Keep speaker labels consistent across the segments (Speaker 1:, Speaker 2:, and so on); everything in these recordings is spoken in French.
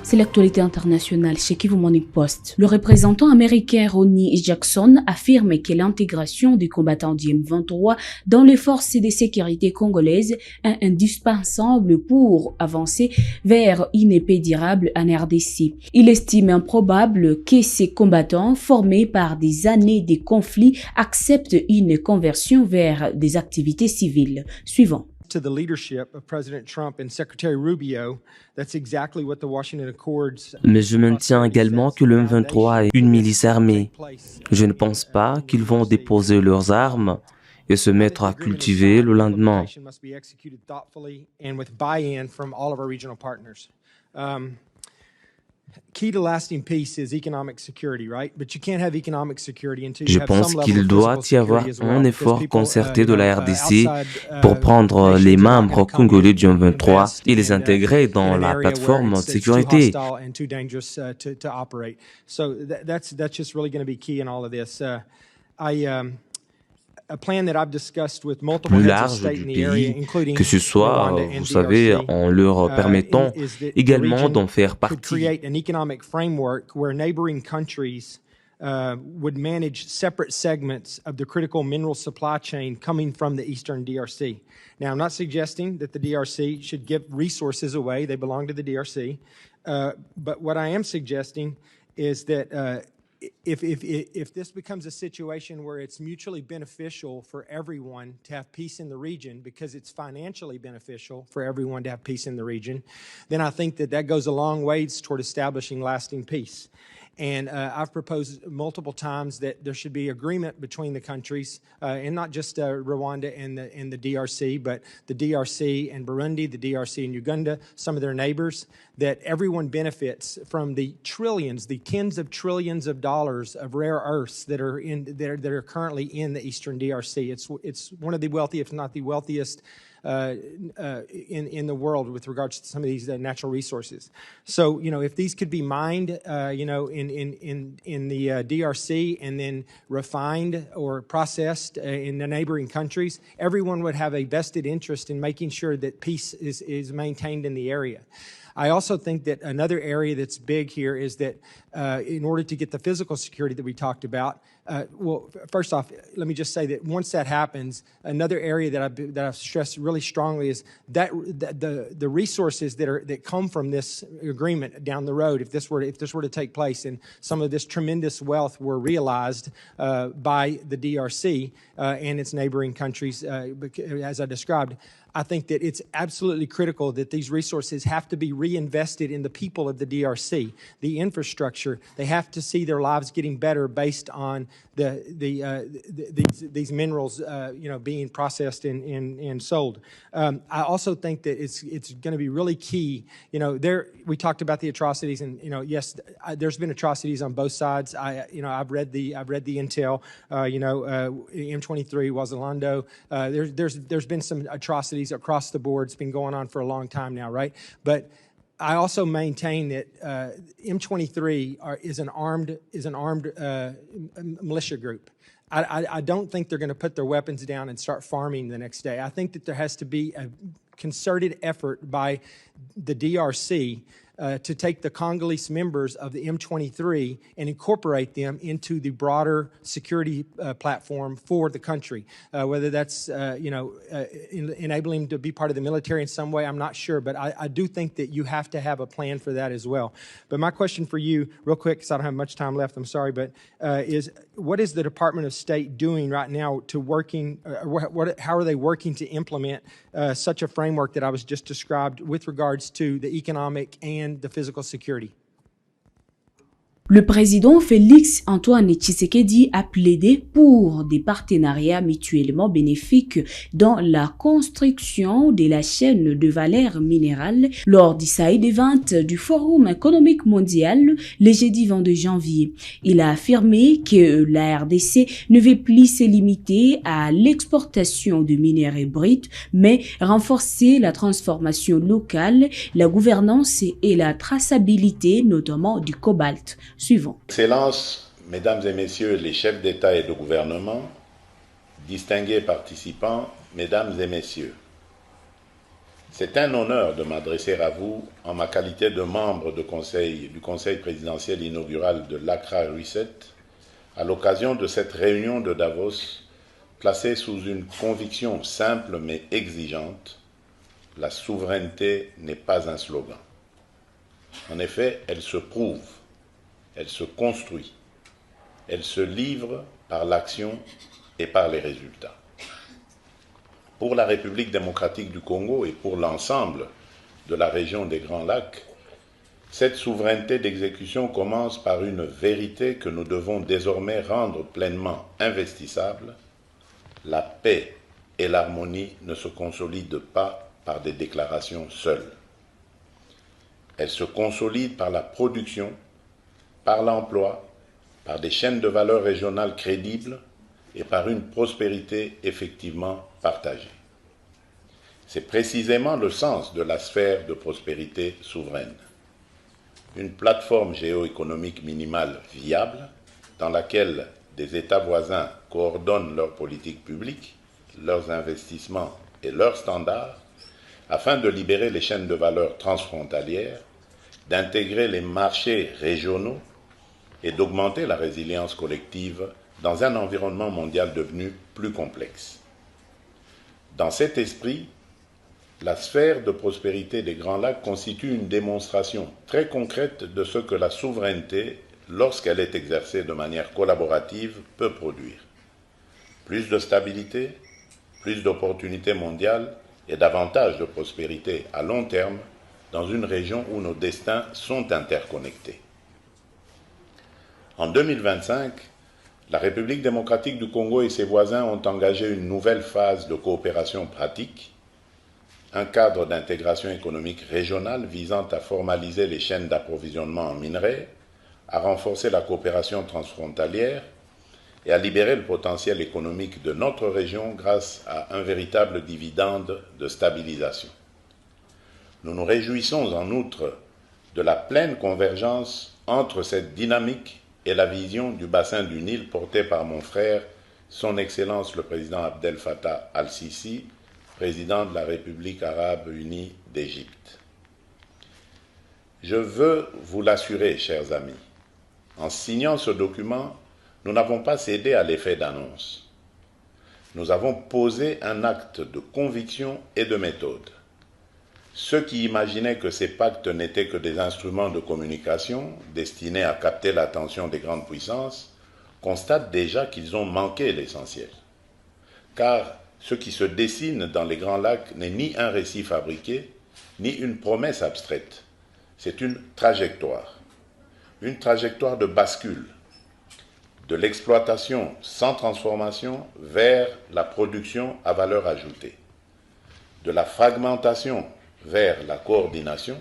Speaker 1: C'est l'actualité internationale chez Kivu Morning Post. Le représentant américain Ronnie Jackson affirme que l'intégration des combattants du M23 dans les forces de sécurité congolaises est indispensable pour avancer vers une paix durable en RDC. Il estime improbable que ces combattants, formés par des années de conflits, acceptent une conversion vers des activités civiles. Suivant.
Speaker 2: To the leadership of President Trump and Secretary Rubio, that's exactly what the Washington Accords.
Speaker 3: Mais je maintiens également que le M23 est une milice armée. Je ne pense pas qu'ils vont déposer leurs armes et se mettre à cultiver le lendemain. Je pense qu'il doit y avoir un effort concerté de la RDC pour prendre les membres congolais du M23 et les intégrer dans la plateforme de sécurité. Plus large du pays, que ce soit, vous savez, en leur permettant également d'en faire partie.
Speaker 2: Would manage separate segments of the critical mineral supply chain coming from the eastern DRC. Now, I'm not suggesting that the DRC should give resources away. They belong to the DRC. But what I am suggesting is that if this becomes a situation where it's mutually beneficial for everyone to have peace in the region because it's financially beneficial for everyone to have peace in the region, then I think that goes a long ways toward establishing lasting peace. And I've proposed multiple times that there should be agreement between the countries, and not just Rwanda and the DRC, but the DRC and Burundi, the DRC and Uganda, some of their neighbors, that everyone benefits from the trillions, the tens of trillions of dollars of rare earths that are currently in the eastern DRC. It's one of the wealthiest, if not the wealthiest, in the world with regards to some of these natural resources. So, if these could be mined, in the DRC and then refined or processed in the neighboring countries, everyone would have a vested interest in making sure that peace is maintained in the area. I also think that another area that's big here is that in order to get the physical security that we talked about, well, first off, let me just say that once that happens, another area that I've stressed really strongly is that the resources that come from this agreement down the road, if this were to take place, and some of this tremendous wealth were realized by the DRC and its neighboring countries, as I described, I think that it's absolutely critical that these resources have to be reinvested in the people of the DRC, the infrastructure. They have to see their lives getting better based on these minerals, being processed and sold. I also think that it's going to be really key. We talked about the atrocities, and yes, there's been atrocities on both sides. I've read the intel. M23, Wazalando. There's been some atrocities across the board. It's been going on for a long time now, right? But I also maintain that M23 is an armed militia group. I don't think they're going to put their weapons down and start farming the next day. I think that there has to be a concerted effort by the DRC to take the Congolese members of the M23 and incorporate them into the broader security platform for the country. Whether that's, enabling them to be part of the military in some way, I'm not sure. But I do think that you have to have a plan for that as well. But my question for you, real quick, because I don't have much time left, I'm sorry, but is what is the Department of State doing right now to how are they working to implement such a framework that I was just described with regards to the economic and the physical security?
Speaker 1: Le président Félix Antoine Tshisekedi a plaidé pour des partenariats mutuellement bénéfiques dans la construction de la chaîne de valeur minérale lors du side event du Forum économique mondial le jeudi 22 janvier. Il a affirmé que la RDC ne veut plus se limiter à l'exportation de minerais bruts, mais renforcer la transformation locale, la gouvernance et la traçabilité, notamment du cobalt. Suivant.
Speaker 4: Excellences, Mesdames et Messieurs les chefs d'État et de gouvernement, distingués participants, Mesdames et Messieurs, C'est un honneur de m'adresser à vous en ma qualité de membre du Conseil présidentiel inaugural de l'Accra Reset à l'occasion de cette réunion de Davos placée sous une conviction simple mais exigeante: la souveraineté n'est pas un slogan. En effet, elle se prouve, elle se construit, elle se livre par l'action et par les résultats. Pour la République démocratique du Congo et pour l'ensemble de la région des Grands Lacs, cette souveraineté d'exécution commence par une vérité que nous devons désormais rendre pleinement investissable: la paix et l'harmonie ne se consolident pas par des déclarations seules. Elles se consolident par la production, par l'emploi, par des chaînes de valeur régionales crédibles et par une prospérité effectivement partagée. C'est précisément le sens de la sphère de prospérité souveraine. Une plateforme géoéconomique minimale viable dans laquelle des États voisins coordonnent leurs politiques publiques, leurs investissements et leurs standards afin de libérer les chaînes de valeur transfrontalières, d'intégrer les marchés régionaux et d'augmenter la résilience collective dans un environnement mondial devenu plus complexe. Dans cet esprit, la sphère de prospérité des Grands Lacs constitue une démonstration très concrète de ce que la souveraineté, lorsqu'elle est exercée de manière collaborative, peut produire. Plus de stabilité, plus d'opportunités mondiales et davantage de prospérité à long terme dans une région où nos destins sont interconnectés. En 2025, la République démocratique du Congo et ses voisins ont engagé une nouvelle phase de coopération pratique, un cadre d'intégration économique régionale visant à formaliser les chaînes d'approvisionnement en minerais, à renforcer la coopération transfrontalière et à libérer le potentiel économique de notre région grâce à un véritable dividende de stabilisation. Nous nous réjouissons en outre de la pleine convergence entre cette dynamique et la vision du bassin du Nil portée par mon frère, son Excellence le président Abdel Fattah al-Sisi, président de la République arabe unie d'Égypte. Je veux vous l'assurer, chers amis, en signant ce document, nous n'avons pas cédé à l'effet d'annonce. Nous avons posé un acte de conviction et de méthode. Ceux qui imaginaient que ces pactes n'étaient que des instruments de communication destinés à capter l'attention des grandes puissances constatent déjà qu'ils ont manqué l'essentiel. Car ce qui se dessine dans les Grands Lacs n'est ni un récit fabriqué, ni une promesse abstraite. C'est une trajectoire de bascule, de l'exploitation sans transformation vers la production à valeur ajoutée, de la fragmentation vers la coordination,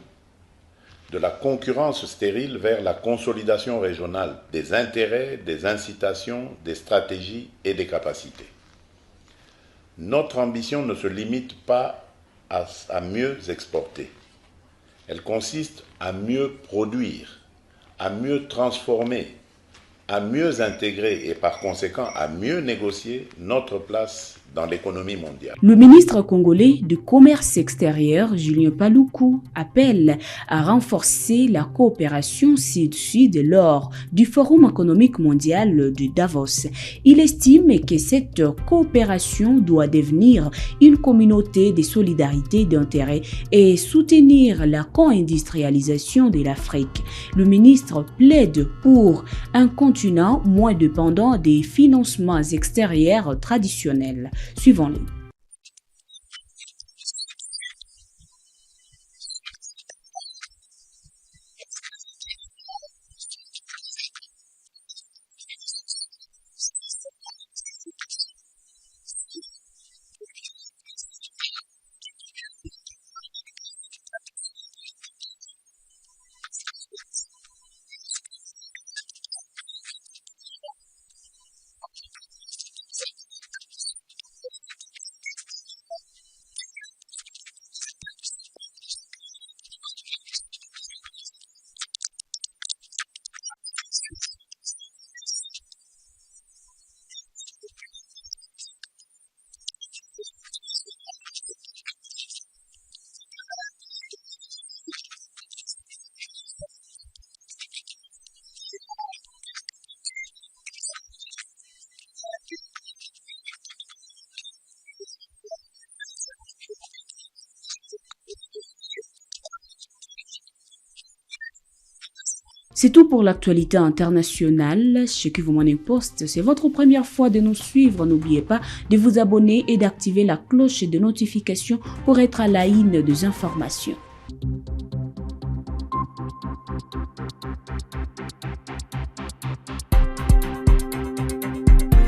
Speaker 4: de la concurrence stérile vers la consolidation régionale des intérêts, des incitations, des stratégies et des capacités. Notre ambition ne se limite pas à mieux exporter. Elle consiste à mieux produire, à mieux transformer, à mieux intégrer et par conséquent à mieux négocier notre place dans l'économie mondiale.
Speaker 1: Le ministre congolais du Commerce extérieur, Julien Paluku, appelle à renforcer la coopération sud-sud lors du Forum économique mondial de Davos. Il estime que cette coopération doit devenir une communauté de solidarité d'intérêt et soutenir la co-industrialisation de l'Afrique. Le ministre plaide pour un continent moins dépendant des financements extérieurs traditionnels. Suivons-le. C'est tout pour l'actualité internationale chez Kivu Morning Post. C'est votre première fois de nous suivre. N'oubliez pas de vous abonner et d'activer la cloche de notification pour être à la une des informations.